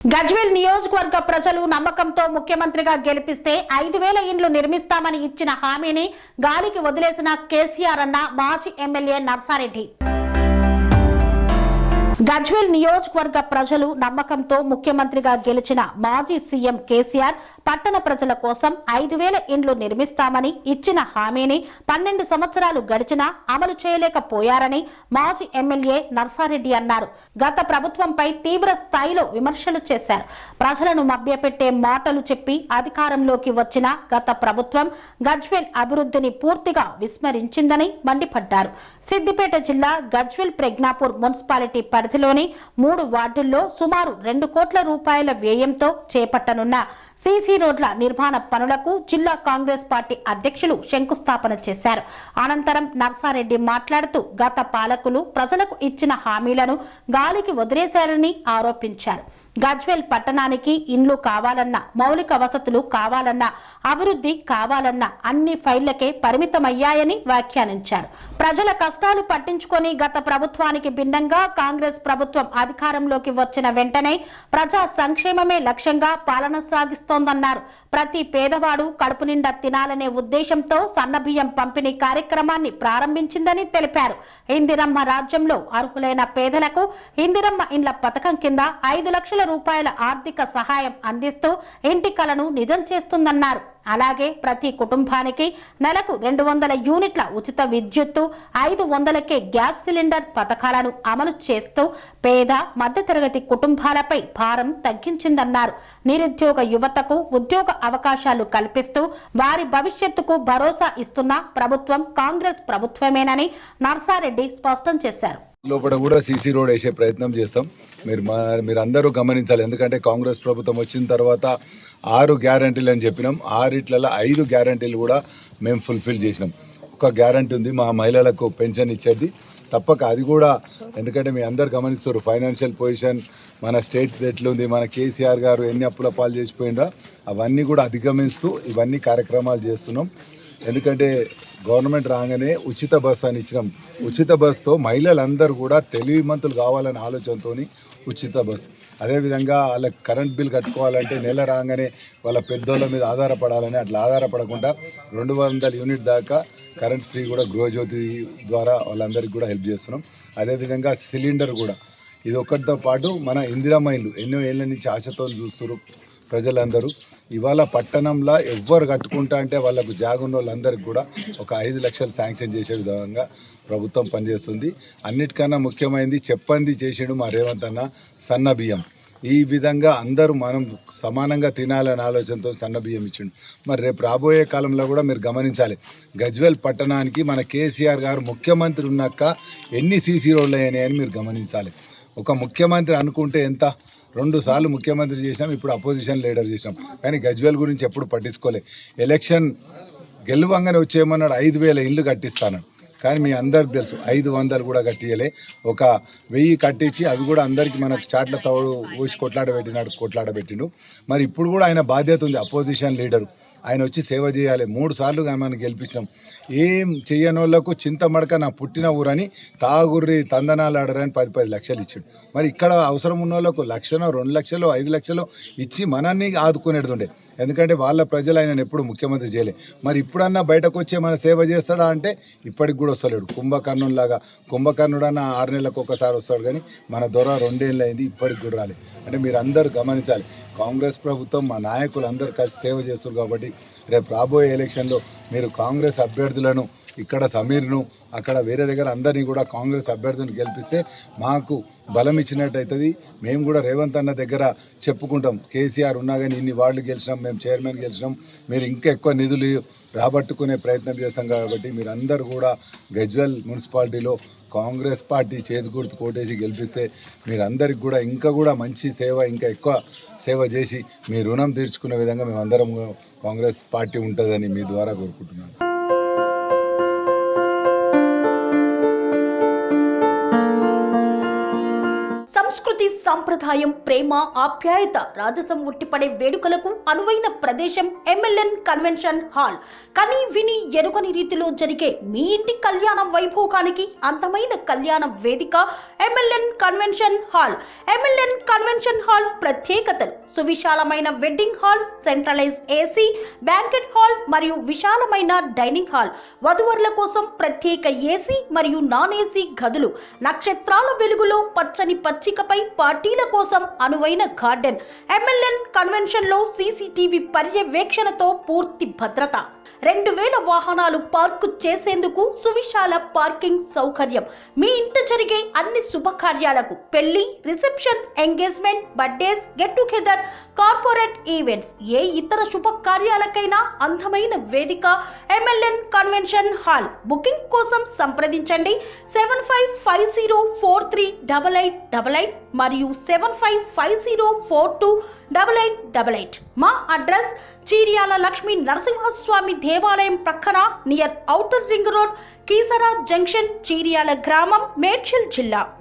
గజ్వేల్ నియోజకవర్గ ప్రజలు నమ్మకంతో ముఖ్యమంత్రిగా గెలిపిస్తే 5,000 ఇండ్లు నిర్మిస్తామని ఇచ్చిన హామీని గాలికి వదిలేసిన కేసీఆర్ అన్న మాజీ ఎమ్మెల్యే నర్సారెడ్డి. గజ్వేల్ నియోజకవర్గ ప్రజలు నమ్మకంతో ముఖ్యమంత్రిగా గెలిచిన మాజీ సీఎం కేసీఆర్ పట్టణ ప్రజల కోసం 5,000 ఇండ్లు నిర్మిస్తామని ఇచ్చిన హామీని 12 సంవత్సరాలు గడిచినా అమలు చేయలేకపోయారని మాజీ ఎమ్మెల్యే నర్సారెడ్డి అన్నారు. గత ప్రభుత్వంపై తీవ్ర స్థాయిలో విమర్శలు చేశారు. ప్రజలను మభ్యపెట్టే మాటలు చెప్పి అధికారంలోకి వచ్చిన గత ప్రభుత్వం గజ్వేల్ అభివృద్ధిని పూర్తిగా విస్మరించిందని మండిపడ్డారు. సిద్దిపేట జిల్లా గజ్వేల్ ప్రజ్ఞాపూర్ మున్సిపాలిటీ పరిధిలోని 3 వార్డుల్లో సుమారు 2 కోట్ల రూపాయల వ్యయంతో చేపట్టనున్న సీసీ రోడ్ల నిర్మాణ పనులకు జిల్లా కాంగ్రెస్ పార్టీ అధ్యక్షులు శంకుస్థాపన చేశారు. అనంతరం నర్సారెడ్డి మాట్లాడుతూ గత పాలకులు ప్రజలకు ఇచ్చిన హామీలను గాలికి వదిలేశారని ఆరోపించారు. గజ్వేల్ పట్టణానికి ఇండ్లు కావాలన్నా, మౌలిక వసతులు కావాలన్నా, అభివృద్ధి కావాలన్నా అన్ని ఫైళ్లకే పరిమితమయ్యాయని వ్యాఖ్యానించారు. ప్రజల కష్టాలు పట్టించుకొని గత ప్రభుత్వానికి భిన్నంగా కాంగ్రెస్ ప్రభుత్వం అధికారంలోకి వచ్చిన వెంటనే ప్రజా సంక్షేమమే లక్ష్యంగా పాలన సాగిస్తోందన్నారు. ప్రతి పేదవాడు కడుపు నిండా తినాలనే ఉద్దేశంతో సన్నబియ్యం పంపిణీ కార్యక్రమాన్ని ప్రారంభించిందని తెలిపారు. ఇందిరమ్మ రాజ్యంలో అర్హులైన పేదలకు ఇందిరమ్మ ఇండ్ల పథకం కింద 5 లక్షల రూపాయల ఆర్థిక సహాయం అందిస్తూ ఇంటి కలను నిజం చేస్తుందన్నారు. అలాగే ప్రతి కుటుంబానికి నెలకు 200 యూనిట్ల ఉచిత విద్యుత్తు, 500కే గ్యాస్ సిలిండర్ పథకాలను అమలు చేస్తూ పేద మధ్యతరగతి కుటుంబాలపై భారం తగ్గించిందన్నారు. నిరుద్యోగ యువతకు ఉద్యోగ అవకాశాలు కల్పిస్తూ వారి భవిష్యత్తుకు భరోసా ఇస్తున్న ప్రభుత్వం కాంగ్రెస్ ప్రభుత్వమేనని నర్సారెడ్డి స్పష్టం చేశారు. లోపల కూడా సీసీ రోడ్ వేసే ప్రయత్నం చేస్తాం. మీరు అందరూ గమనించాలి. ఎందుకంటే కాంగ్రెస్ ప్రభుత్వం వచ్చిన తర్వాత 6 గ్యారంటీలు అని చెప్పినాం. 6 5 గ్యారంటీలు కూడా మేము ఫుల్ఫిల్ చేసినాం. ఒక గ్యారంటీ ఉంది, మా మహిళలకు పెన్షన్ ఇచ్చేది తప్పక. అది కూడా ఎందుకంటే మీ అందరు గమనిస్తారు ఫైనాన్షియల్ పొజిషన్ మన స్టేట్ ఎట్లుంది, మన కేసీఆర్ గారు ఎన్ని అప్పుల పాలు చేసిపోయినరా అవన్నీ కూడా అధిగమిస్తూ ఇవన్నీ కార్యక్రమాలు చేస్తున్నాం. ఎందుకంటే గవర్నమెంట్ రాగానే ఉచిత బస్సు అని ఇచ్చినాం. ఉచిత బస్సుతో మహిళలందరూ కూడా తెలివిమంతులు కావాలనే ఆలోచనతో ఉచిత బస్సు. అదేవిధంగా వాళ్ళకి కరెంట్ బిల్ కట్టుకోవాలంటే నెల రాగానే వాళ్ళ పెద్దోళ్ళ మీద ఆధారపడాలని, అట్లా ఆధారపడకుండా 200 యూనిట్ దాకా కరెంట్ ఫ్రీ కూడా గృహజ్యోతి ద్వారా వాళ్ళందరికీ కూడా హెల్ప్ చేస్తున్నాం. అదేవిధంగా సిలిండర్ కూడా ఇది ఒక్కటితో పాటు మన ఇందిరమ్మ ఇల్లు ఎన్నో ఏళ్ళ నుంచి ఆశతో చూస్తున్నారు ప్రజలందరూ. ఇవాళ పట్టణంలో ఎవ్వరు కట్టుకుంటా అంటే వాళ్ళకు జాగున్న వాళ్ళందరికీ కూడా ఒక 5 లక్షలు శాంక్షన్ చేసే విధంగా ప్రభుత్వం పనిచేస్తుంది. అన్నిటికన్నా ముఖ్యమైనది చెప్పంది చేసిండు మా రేవంత్ అన్న సన్న బియ్యం. ఈ విధంగా అందరూ మనం సమానంగా తినాలనే ఆలోచనతో సన్న బియ్యం ఇచ్చిండు. మరి రేపు రాబోయే కాలంలో కూడా మీరు గమనించాలి, గజ్వేల్ పట్టణానికి మన కేసీఆర్ గారు ముఖ్యమంత్రి ఉన్నాక ఎన్ని సీసీ రోడ్లు అయ్యాయని మీరు గమనించాలి. ఒక ముఖ్యమంత్రి అనుకుంటే ఎంత 2 సార్లు ముఖ్యమంత్రి చేసినాం, ఇప్పుడు అపోజిషన్ లీడర్ చేసినాం, కానీ గజ్వేల్ గురించి ఎప్పుడు పట్టించుకోలే. ఎలక్షన్ గెలువంగానే వచ్చేయమన్నాడు 5,000 ఇళ్ళు కట్టిస్తాను, కానీ మీ అందరికి తెలుసు 500 కూడా కట్టియలే. ఒక 1000 కట్టించి అవి కూడా అందరికీ మనకు చాట్ల తోడు ఊసి కొట్లాడబెట్టిండు. మరి ఇప్పుడు కూడా ఆయన బాధ్యత ఉంది, అపోజిషన్ లీడరు. ఆయన వచ్చి సేవ చేయాలి. 3 సార్లు మనం గెలిపించినాం. ఏం చెయ్యని వాళ్ళకు చింతమడక నా పుట్టిన ఊరని తాగుర్రి తందనాలు ఆడరని 10 లక్షలు ఇచ్చాడు. మరి ఇక్కడ అవసరం ఉన్న వాళ్ళకు 1 లక్షనో 2 లక్షలు 5 లక్షలు ఇచ్చి మనల్ని ఆదుకునేది ఉండే. ఎందుకంటే వాళ్ళ ప్రజలు ఆయన ఎప్పుడు ముఖ్యమంత్రి చేయలే. మరి ఇప్పుడన్నా బయటకు వచ్చే మన సేవ చేస్తాడా అంటే ఇప్పటికి కూడా వస్తలేడు. కుంభకర్ణులాగా కుంభకర్ణుడన్న 6 నెలలకు ఒకసారి వస్తాడు, కానీ మన దొర 2 ఏళ్ళు అయింది, ఇప్పటికి కూడా రాలేదు. అంటే మీరు అందరూ గమనించాలి, కాంగ్రెస్ ప్రభుత్వం మా నాయకులు అందరూ కలిసి సేవ చేస్తారు. కాబట్టి రేపు రాబోయే ఎలక్షన్లో మీరు కాంగ్రెస్ అభ్యర్థులను, ఇక్కడ సమీర్ను, అక్కడ వేరే దగ్గర అందరినీ కూడా కాంగ్రెస్ అభ్యర్థులను గెలిపిస్తే మాకు బలం ఇచ్చినట్టయితుంది. మేము కూడా రేవంత్ అన్న దగ్గర చెప్పుకుంటాం, కేసీఆర్ ఉన్నా కానీ ఇన్ని వార్డులు గెలిచినాం, మేము చైర్మన్ గెలిచినాం, మీరు ఇంకా ఎక్కువ నిధులు రాబట్టుకునే ప్రయత్నం చేస్తాం. కాబట్టి మీరందరూ కూడా గజ్వేల్ మున్సిపాలిటీలో కాంగ్రెస్ పార్టీ చేతి గుర్తు కోటేసి గెలిపిస్తే మీరందరికి కూడా ఇంకా కూడా మంచి సేవ, ఇంకా ఎక్కువ సేవ చేసి మీ రుణం తీర్చుకునే విధంగా మేమందరం కాంగ్రెస్ పార్టీ ఉంటుందని మీ ద్వారా కోరుకుంటున్నాను. సంస్కృతి, సంప్రదాయం, ప్రేమ, ఆప్యాయత, రాజసం ఉట్టిపడే వేడుకలకు అనువైన ప్రదేశం ఎంఎల్ఎన్ కన్వెన్షన్ హాల్. కని విని ఎరుగని రీతిలో జరిగే మీ ఇంటి కళ్యాణ వైభోగానికి అందమైన కళ్యాణ వేదిక MLN convention hall. MLN convention hall ప్రత్యేకతలు: సువిశాలమైన wedding halls, centralize AC, banquet hall మరియు విశాలమైన డైనింగ్ హాల్, వధువరుల కోసం ప్రత్యేక ఏసీ మరియు నాన్ ఏసీ గదులు, నక్షత్రాల వెలుగులో పచ్చని పచ్చికపై పార్టీల కోసం అనువైన గార్డెన్, ఎంఎల్ఎన్ కన్వెన్షన్ లో సీసీటీవీ పర్యవేక్షణతో పూర్తి భద్రత, 2000 వాహనాలు పార్కు చేసేందుకు సువిశాల పార్కింగ్ సౌకర్యం. మీ ఇంట జరిగే అన్ని శుభకార్యాలకు, పెళ్లి, reception, engagement, birthdays, get together, corporate events, ఏ ఇతర శుభకార్యాలకైనా అందమైన వేదిక ఎంఎల్ఎన్ కన్వెన్షన్ హాల్. బుకింగ్ కోసం సంప్రదించండి 7550438888 మరియు 7550428888. మా అడ్రస్ చీర్యాల లక్ష్మీ నరసింహస్వామి దేవాలయం ప్రక్కన, near outer ring road, Keesara junction, Cheeryal గ్రామం, మేడ్చల్ జిల్లా.